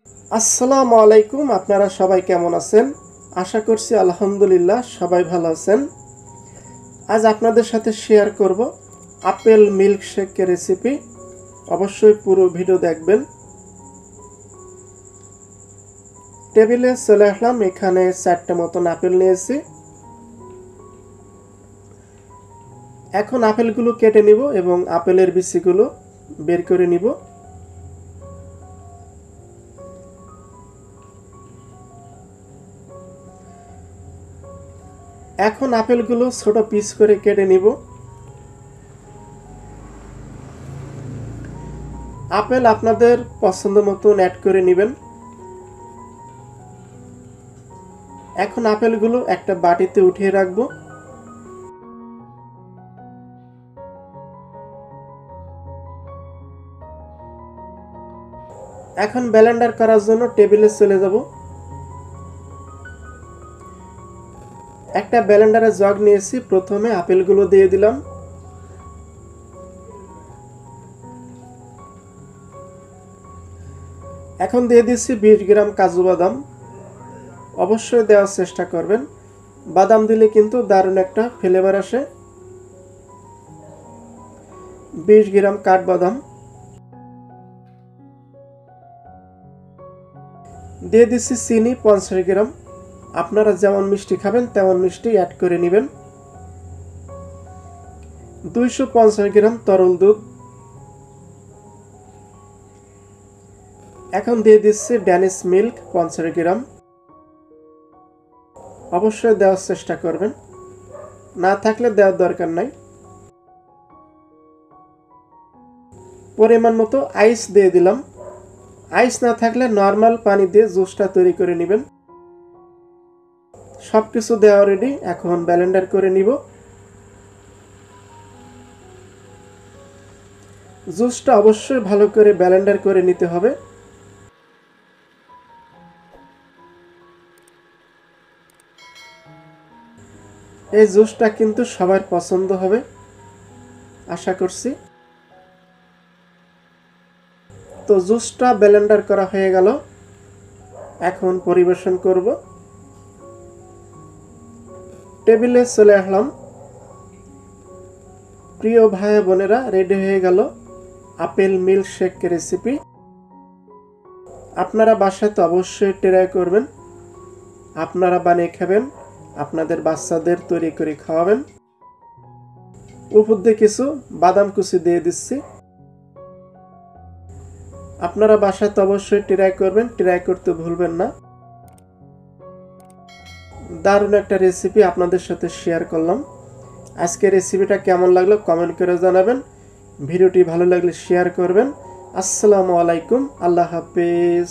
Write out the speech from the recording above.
আসসালামু আলাইকুম। আপনারা সবাই কেমন আছেন? আশা করছি আলহামদুলিল্লাহ সবাই ভালো আছেন। আজ আপনাদের সাথে শেয়ার করব আপেল মিল্কশেকের রেসিপি। অবশ্যই পুরো ভিডিও দেখবেন। টেবিলে চলে আসলাম, এখানে 4টে মতন আপেল নিয়েছি। এখন আপেলগুলো কেটে নিব এবং আপেলের বিচিগুলো বের করে নিব। এখন আপেলগুলো ছোট পিস করে কেটে নিব। আপেল আপনাদের পছন্দ মতন অ্যাড করে নেবেন। এখন আপেলগুলো একটা বাটিতে উঠিয়ে রাখবো। এখন ব্লেন্ডার করার জন্য টেবিলে চলে যাব। একটা ব্লেন্ডারের জগ নিয়েছি, প্রথমে আপেলগুলো দিয়ে দিলাম। এখন দিয়ে দিচ্ছি 20 গ্রাম কাজু বাদাম। অবশ্যই দেওয়ার চেষ্টা করবেন, বাদাম দিলে কিন্তু দারুণ একটা ফ্লেভার আসে। 20 গ্রাম কাঠবাদাম দিয়ে দিচ্ছি। চিনি 50 গ্রাম। আপনারা যেমন মিষ্টি খাবেন তেমন মিষ্টি অ্যাড করে নেবেন। 250 গ্রাম তরল দুধ। এখন দিয়ে দিচ্ছি ড্যানিশ মিল্ক 50 গ্রাম। অবশ্যই দেওয়ার চেষ্টা করবেন, না থাকলে দেওয়ার দরকার নাই। পরিমাণ মতো আইস দিয়ে দিলাম। আইস না থাকলে নর্মাল পানি দিয়ে জুসটা তৈরি করে নেবেন। সব কিছু দেওয়া রেডি, এখন ব্লেন্ডার করে নিব। জুসটা অবশ্যই ভালো করে ব্লেন্ডার করে নিতে হবে। এই জুসটা কিন্তু সবার পছন্দ হবে আশা করছি। তো জুসটা ব্লেন্ডার করা হয়ে গেল, এখন পরিবেশন করব। টেবিলে চলে আসলাম। প্রিয় ভাই বোনেরা, রেডি হয়ে গেল আপেল মিল্কশেক রেসিপি। আপনারা বাসাতে অবশ্যই ট্রাই করবেন, আপনারা বানিয়ে খাবেন, আপনাদের বাচ্চাদের তৈরি করে খাওয়াবেন। উপর দিয়ে কিছু বাদাম কুচি দিয়ে দিচ্ছি। আপনারা বাসাতে অবশ্যই ট্রাই করবেন, ট্রাই করতে ভুলবেন না। দারুণ একটা রেসিপি আপনাদের সাথে শেয়ার করলাম। আজকের রেসিপিটা কেমন লাগলো কমেন্ট করে জানাবেন। ভিডিওটি ভালো লাগলে শেয়ার করবেন। আসসালামু আলাইকুম, আল্লাহ হাফেজ।